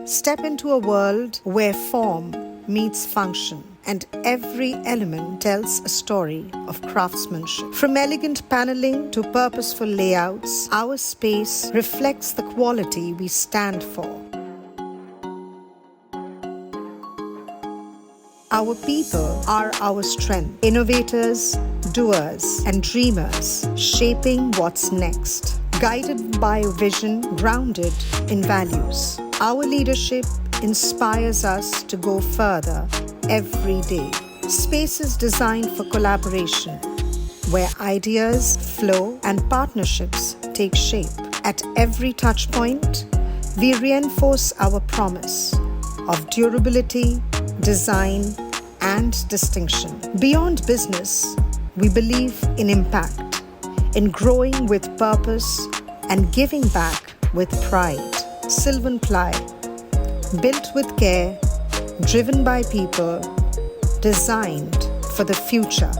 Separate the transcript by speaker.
Speaker 1: Step into a world where form meets function and every element tells a story of craftsmanship. From elegant paneling to purposeful layouts, our space reflects the quality we stand for. Our people are our strength, innovators, doers, and dreamers, shaping what's next. Guided by a vision grounded in values, our leadership inspires us to go further every day. Spaces designed for collaboration, where ideas flow and partnerships take shape. At every touch point, we reinforce our promise of durability, design, and distinction. Beyond business, we believe in impact, in growing with purpose and giving back with pride. Sylvan Ply, built with care, driven by people, designed for the future.